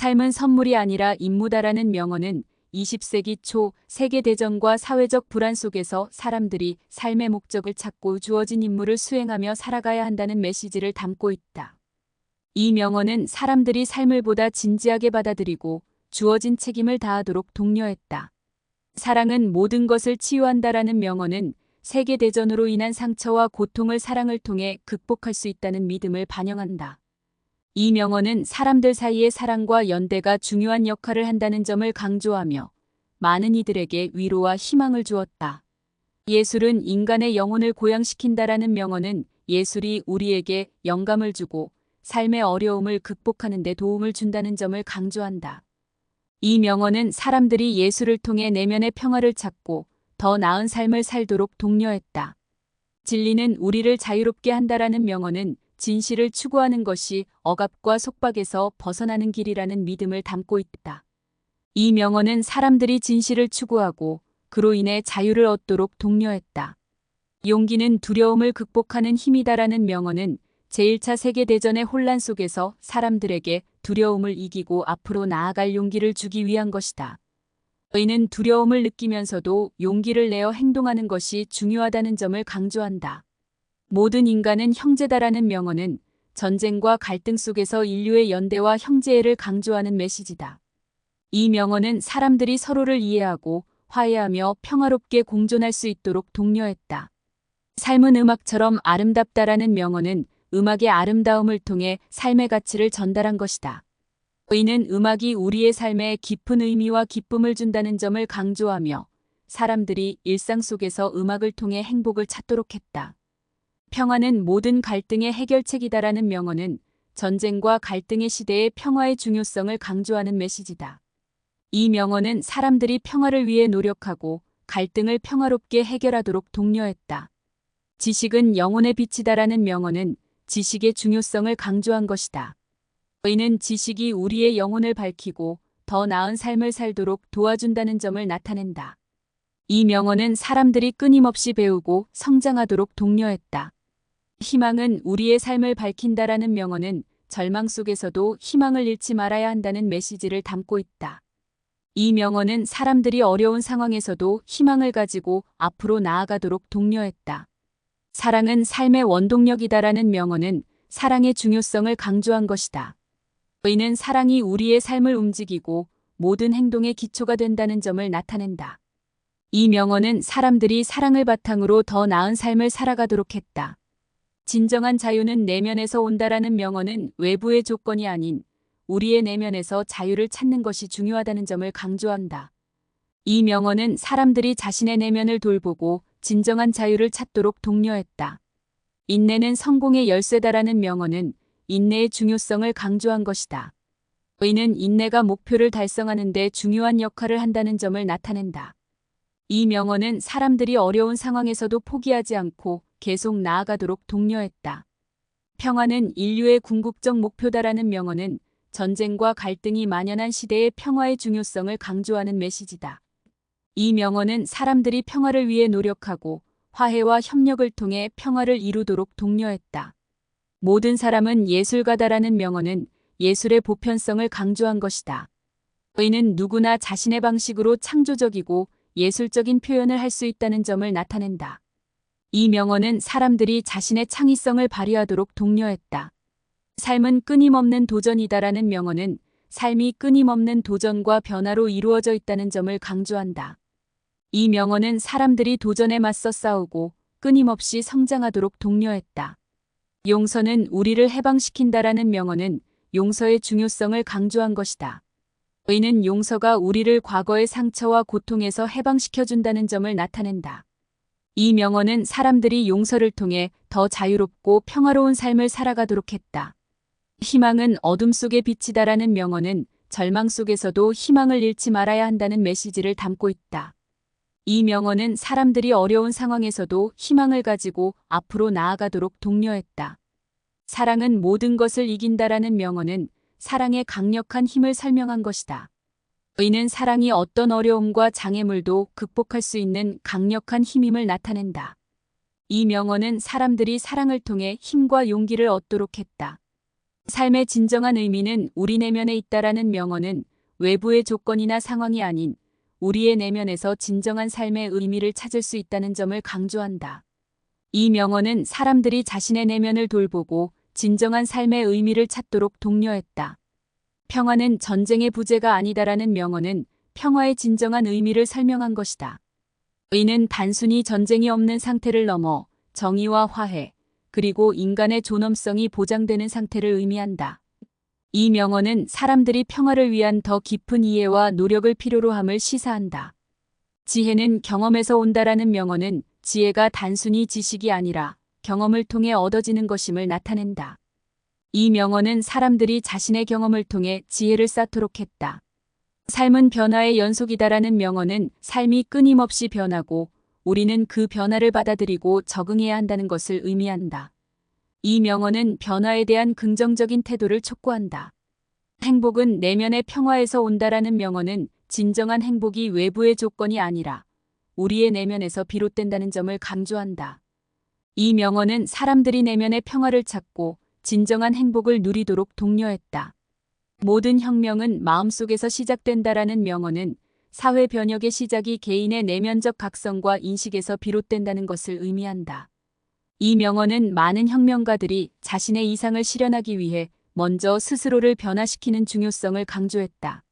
삶은 선물이 아니라 임무다라는 명언은 20세기 초 세계대전과 사회적 불안 속에서 사람들이 삶의 목적을 찾고 주어진 임무를 수행하며 살아가야 한다는 메시지를 담고 있다. 이 명언은 사람들이 삶을 보다 진지하게 받아들이고 주어진 책임을 다하도록 독려했다. 사랑은 모든 것을 치유한다라는 명언은 세계대전으로 인한 상처와 고통을 사랑을 통해 극복할 수 있다는 믿음을 반영한다. 이 명언은 사람들 사이의 사랑과 연대가 중요한 역할을 한다는 점을 강조하며 많은 이들에게 위로와 희망을 주었다. 예술은 인간의 영혼을 고양시킨다라는 명언은 예술이 우리에게 영감을 주고 삶의 어려움을 극복하는 데 도움을 준다는 점을 강조한다. 이 명언은 사람들이 예술을 통해 내면의 평화를 찾고 더 나은 삶을 살도록 독려했다. 진리는 우리를 자유롭게 한다라는 명언은 진실을 추구하는 것이 억압과 속박에서 벗어나는 길이라는 믿음을 담고 있다. 이 명언은 사람들이 진실을 추구하고 그로 인해 자유를 얻도록 독려했다. 용기는 두려움을 극복하는 힘이다라는 명언은 제1차 세계대전의 혼란 속에서 사람들에게 두려움을 이기고 앞으로 나아갈 용기를 주기 위한 것이다. 의는 두려움을 느끼면서도 용기를 내어 행동하는 것이 중요하다는 점을 강조한다. 모든 인간은 형제다라는 명언은 전쟁과 갈등 속에서 인류의 연대와 형제애를 강조하는 메시지다. 이 명언은 사람들이 서로를 이해하고 화해하며 평화롭게 공존할 수 있도록 독려했다. 삶은 음악처럼 아름답다라는 명언은 음악의 아름다움을 통해 삶의 가치를 전달한 것이다. 의는 음악이 우리의 삶에 깊은 의미와 기쁨을 준다는 점을 강조하며 사람들이 일상 속에서 음악을 통해 행복을 찾도록 했다. 평화는 모든 갈등의 해결책이다라는 명언은 전쟁과 갈등의 시대의 평화의 중요성을 강조하는 메시지다. 이 명언은 사람들이 평화를 위해 노력하고 갈등을 평화롭게 해결하도록 독려했다. 지식은 영혼의 빛이다라는 명언은 지식의 중요성을 강조한 것이다. 의는 지식이 우리의 영혼을 밝히고 더 나은 삶을 살도록 도와준다는 점을 나타낸다. 이 명언은 사람들이 끊임없이 배우고 성장하도록 독려했다. 희망은 우리의 삶을 밝힌다라는 명언은 절망 속에서도 희망을 잃지 말아야 한다는 메시지를 담고 있다. 이 명언은 사람들이 어려운 상황에서도 희망을 가지고 앞으로 나아가도록 독려했다. 사랑은 삶의 원동력이다라는 명언은 사랑의 중요성을 강조한 것이다. 의는 사랑이 우리의 삶을 움직이고 모든 행동의 기초가 된다는 점을 나타낸다. 이 명언은 사람들이 사랑을 바탕으로 더 나은 삶을 살아가도록 했다. 진정한 자유는 내면에서 온다라는 명언은 외부의 조건이 아닌 우리의 내면에서 자유를 찾는 것이 중요하다는 점을 강조한다. 이 명언은 사람들이 자신의 내면을 돌보고 진정한 자유를 찾도록 독려했다. 인내는 성공의 열쇠다라는 명언은 인내의 중요성을 강조한 것이다. 의는 인내가 목표를 달성하는 데 중요한 역할을 한다는 점을 나타낸다. 이 명언은 사람들이 어려운 상황에서도 포기하지 않고 계속 나아가도록 독려했다. 평화는 인류의 궁극적 목표다라는 명언은 전쟁과 갈등이 만연한 시대의 평화의 중요성을 강조하는 메시지다. 이 명언은 사람들이 평화를 위해 노력하고 화해와 협력을 통해 평화를 이루도록 독려했다. 모든 사람은 예술가다라는 명언은 예술의 보편성을 강조한 것이다. 의는 누구나 자신의 방식으로 창조적이고 예술적인 표현을 할 수 있다는 점을 나타낸다. 이 명언은 사람들이 자신의 창의성을 발휘하도록 독려했다. 삶은 끊임없는 도전이다라는 명언은 삶이 끊임없는 도전과 변화로 이루어져 있다는 점을 강조한다. 이 명언은 사람들이 도전에 맞서 싸우고 끊임없이 성장하도록 독려했다. 용서는 우리를 해방시킨다라는 명언은 용서의 중요성을 강조한 것이다. 의는 용서가 우리를 과거의 상처와 고통에서 해방시켜준다는 점을 나타낸다. 이 명언은 사람들이 용서를 통해 더 자유롭고 평화로운 삶을 살아가도록 했다. 희망은 어둠 속의 빛이다라는 명언은 절망 속에서도 희망을 잃지 말아야 한다는 메시지를 담고 있다. 이 명언은 사람들이 어려운 상황에서도 희망을 가지고 앞으로 나아가도록 독려했다. 사랑은 모든 것을 이긴다라는 명언은 사랑의 강력한 힘을 설명한 것이다. 의는 사랑이 어떤 어려움과 장애물도 극복할 수 있는 강력한 힘임을 나타낸다. 이 명언은 사람들이 사랑을 통해 힘과 용기를 얻도록 했다. 삶의 진정한 의미는 우리 내면에 있다라는 명언은 외부의 조건이나 상황이 아닌 우리의 내면에서 진정한 삶의 의미를 찾을 수 있다는 점을 강조한다. 이 명언은 사람들이 자신의 내면을 돌보고 진정한 삶의 의미를 찾도록 독려했다. 평화는 전쟁의 부재가 아니다라는 명언은 평화의 진정한 의미를 설명한 것이다. 의는 단순히 전쟁이 없는 상태를 넘어 정의와 화해, 그리고 인간의 존엄성이 보장되는 상태를 의미한다. 이 명언은 사람들이 평화를 위한 더 깊은 이해와 노력을 필요로 함을 시사한다. 지혜는 경험에서 온다라는 명언은 지혜가 단순히 지식이 아니라 경험을 통해 얻어지는 것임을 나타낸다. 이 명언은 사람들이 자신의 경험을 통해 지혜를 쌓도록 했다. 삶은 변화의 연속이다라는 명언은 삶이 끊임없이 변하고 우리는 그 변화를 받아들이고 적응해야 한다는 것을 의미한다. 이 명언은 변화에 대한 긍정적인 태도를 촉구한다. 행복은 내면의 평화에서 온다라는 명언은 진정한 행복이 외부의 조건이 아니라 우리의 내면에서 비롯된다는 점을 강조한다. 이 명언은 사람들이 내면의 평화를 찾고 진정한 행복을 누리도록 독려했다. 모든 혁명은 마음속에서 시작된다라는 명언은 사회 변혁의 시작이 개인의 내면적 각성과 인식에서 비롯된다는 것을 의미한다. 이 명언은 많은 혁명가들이 자신의 이상을 실현하기 위해 먼저 스스로를 변화시키는 중요성을 강조했다.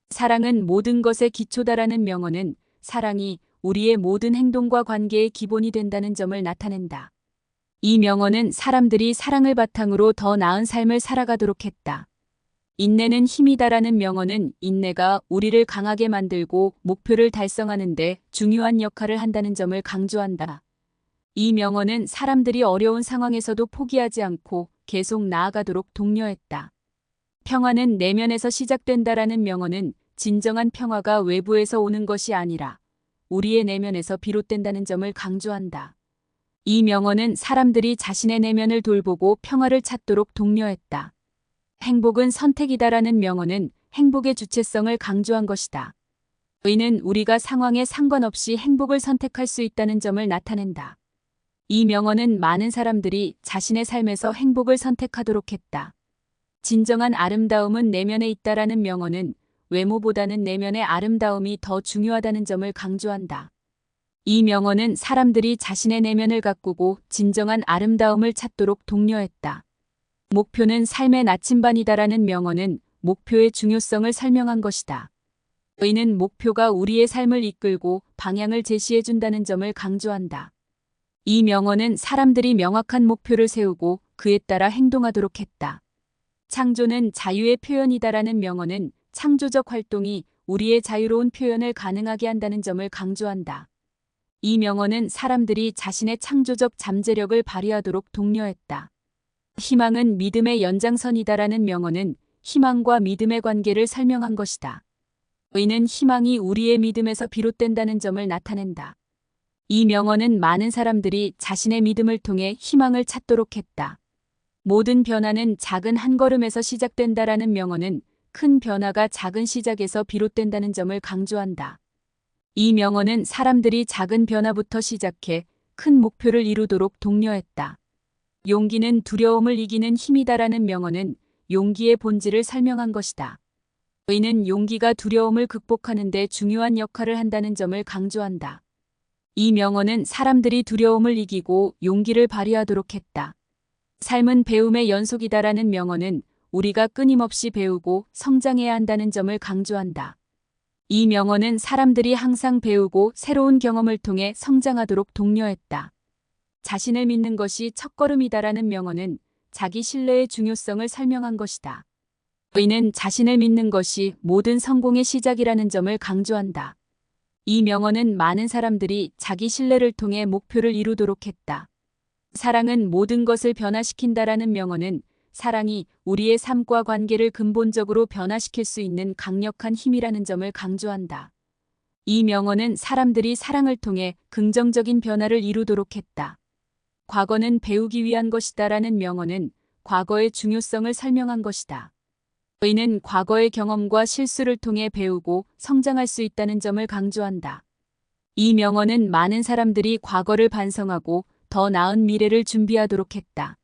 사랑은 모든 것의 기초다라는 명언은 사랑이 우리의 모든 행동과 관계의 기본이 된다는 점을 나타낸다. 이 명언은 사람들이 사랑을 바탕으로 더 나은 삶을 살아가도록 했다. 인내는 힘이다라는 명언은 인내가 우리를 강하게 만들고 목표를 달성하는 데 중요한 역할을 한다는 점을 강조한다. 이 명언은 사람들이 어려운 상황에서도 포기하지 않고 계속 나아가도록 독려했다. 평화는 내면에서 시작된다라는 명언은 진정한 평화가 외부에서 오는 것이 아니라 우리의 내면에서 비롯된다는 점을 강조한다. 이 명언은 사람들이 자신의 내면을 돌보고 평화를 찾도록 독려했다. 행복은 선택이다라는 명언은 행복의 주체성을 강조한 것이다. 의는 우리가 상황에 상관없이 행복을 선택할 수 있다는 점을 나타낸다. 이 명언은 많은 사람들이 자신의 삶에서 행복을 선택하도록 했다. 진정한 아름다움은 내면에 있다라는 명언은 외모보다는 내면의 아름다움이 더 중요하다는 점을 강조한다. 이 명언은 사람들이 자신의 내면을 가꾸고 진정한 아름다움을 찾도록 독려했다. 목표는 삶의 나침반이다라는 명언은 목표의 중요성을 설명한 것이다. 의는 목표가 우리의 삶을 이끌고 방향을 제시해준다는 점을 강조한다. 이 명언은 사람들이 명확한 목표를 세우고 그에 따라 행동하도록 했다. 창조는 자유의 표현이다라는 명언은 창조적 활동이 우리의 자유로운 표현을 가능하게 한다는 점을 강조한다. 이 명언은 사람들이 자신의 창조적 잠재력을 발휘하도록 독려했다. 희망은 믿음의 연장선이다라는 명언은 희망과 믿음의 관계를 설명한 것이다. 의는 희망이 우리의 믿음에서 비롯된다는 점을 나타낸다. 이 명언은 많은 사람들이 자신의 믿음을 통해 희망을 찾도록 했다. 모든 변화는 작은 한 걸음에서 시작된다라는 명언은 큰 변화가 작은 시작에서 비롯된다는 점을 강조한다. 이 명언은 사람들이 작은 변화부터 시작해 큰 목표를 이루도록 독려했다. 용기는 두려움을 이기는 힘이다라는 명언은 용기의 본질을 설명한 것이다. 의는 용기가 두려움을 극복하는 데 중요한 역할을 한다는 점을 강조한다. 이 명언은 사람들이 두려움을 이기고 용기를 발휘하도록 했다. 삶은 배움의 연속이다라는 명언은 우리가 끊임없이 배우고 성장해야 한다는 점을 강조한다. 이 명언은 사람들이 항상 배우고 새로운 경험을 통해 성장하도록 독려했다. 자신을 믿는 것이 첫걸음이다라는 명언은 자기 신뢰의 중요성을 설명한 것이다. 의는 자신을 믿는 것이 모든 성공의 시작이라는 점을 강조한다. 이 명언은 많은 사람들이 자기 신뢰를 통해 목표를 이루도록 했다. 사랑은 모든 것을 변화시킨다라는 명언은 사랑이 우리의 삶과 관계를 근본적으로 변화시킬 수 있는 강력한 힘이라는 점을 강조한다. 이 명언은 사람들이 사랑을 통해 긍정적인 변화를 이루도록 했다. 과거는 배우기 위한 것이다라는 명언은 과거의 중요성을 설명한 것이다. 의는 과거의 경험과 실수를 통해 배우고 성장할 수 있다는 점을 강조한다. 이 명언은 많은 사람들이 과거를 반성하고 더 나은 미래를 준비하도록 했다.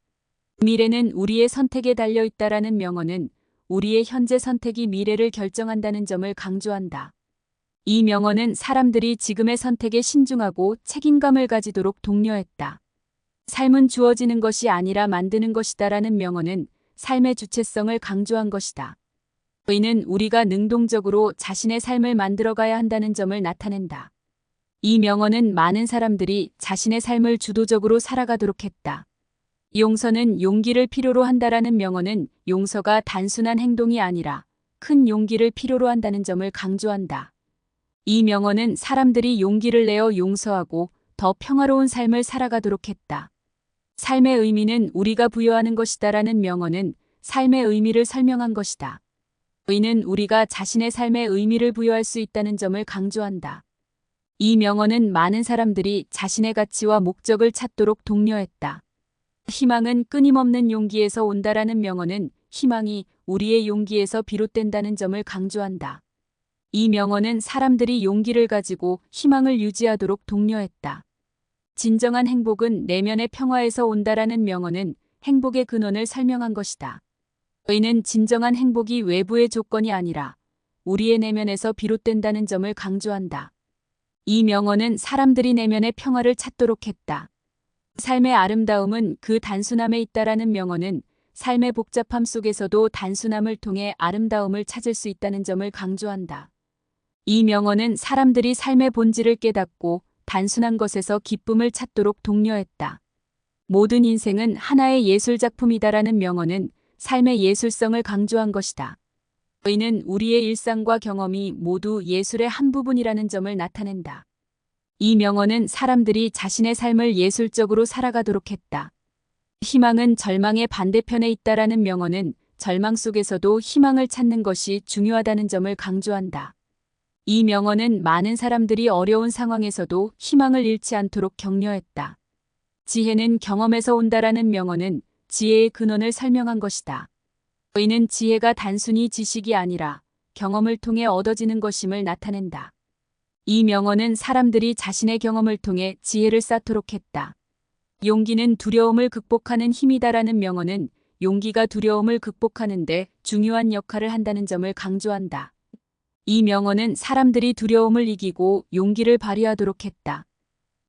미래는 우리의 선택에 달려 있다라는 명언은 우리의 현재 선택이 미래를 결정한다는 점을 강조한다. 이 명언은 사람들이 지금의 선택에 신중하고 책임감을 가지도록 독려했다. 삶은 주어지는 것이 아니라 만드는 것이다라는 명언은 삶의 주체성을 강조한 것이다. 이는 우리가 능동적으로 자신의 삶을 만들어가야 한다는 점을 나타낸다. 이 명언은 많은 사람들이 자신의 삶을 주도적으로 살아가도록 했다. 용서는 용기를 필요로 한다라는 명언은 용서가 단순한 행동이 아니라 큰 용기를 필요로 한다는 점을 강조한다. 이 명언은 사람들이 용기를 내어 용서하고 더 평화로운 삶을 살아가도록 했다. 삶의 의미는 우리가 부여하는 것이다라는 명언은 삶의 의미를 설명한 것이다. 의는 우리가 자신의 삶의 의미를 부여할 수 있다는 점을 강조한다. 이 명언은 많은 사람들이 자신의 가치와 목적을 찾도록 독려했다. 희망은 끊임없는 용기에서 온다라는 명언은 희망이 우리의 용기에서 비롯된다는 점을 강조한다. 이 명언은 사람들이 용기를 가지고 희망을 유지하도록 독려했다. 진정한 행복은 내면의 평화에서 온다라는 명언은 행복의 근원을 설명한 것이다. 의는 진정한 행복이 외부의 조건이 아니라 우리의 내면에서 비롯된다는 점을 강조한다. 이 명언은 사람들이 내면의 평화를 찾도록 했다. 삶의 아름다움은 그 단순함에 있다라는 명언은 삶의 복잡함 속에서도 단순함을 통해 아름다움을 찾을 수 있다는 점을 강조한다. 이 명언은 사람들이 삶의 본질을 깨닫고 단순한 것에서 기쁨을 찾도록 독려했다. 모든 인생은 하나의 예술작품이다라는 명언은 삶의 예술성을 강조한 것이다. 의는 우리의 일상과 경험이 모두 예술의 한 부분이라는 점을 나타낸다. 이 명언은 사람들이 자신의 삶을 예술적으로 살아가도록 했다. 희망은 절망의 반대편에 있다라는 명언은 절망 속에서도 희망을 찾는 것이 중요하다는 점을 강조한다. 이 명언은 많은 사람들이 어려운 상황에서도 희망을 잃지 않도록 격려했다. 지혜는 경험에서 온다라는 명언은 지혜의 근원을 설명한 것이다. 의는 지혜가 단순히 지식이 아니라 경험을 통해 얻어지는 것임을 나타낸다. 이 명언은 사람들이 자신의 경험을 통해 지혜를 쌓도록 했다. 용기는 두려움을 극복하는 힘이다라는 명언은 용기가 두려움을 극복하는 데 중요한 역할을 한다는 점을 강조한다. 이 명언은 사람들이 두려움을 이기고 용기를 발휘하도록 했다.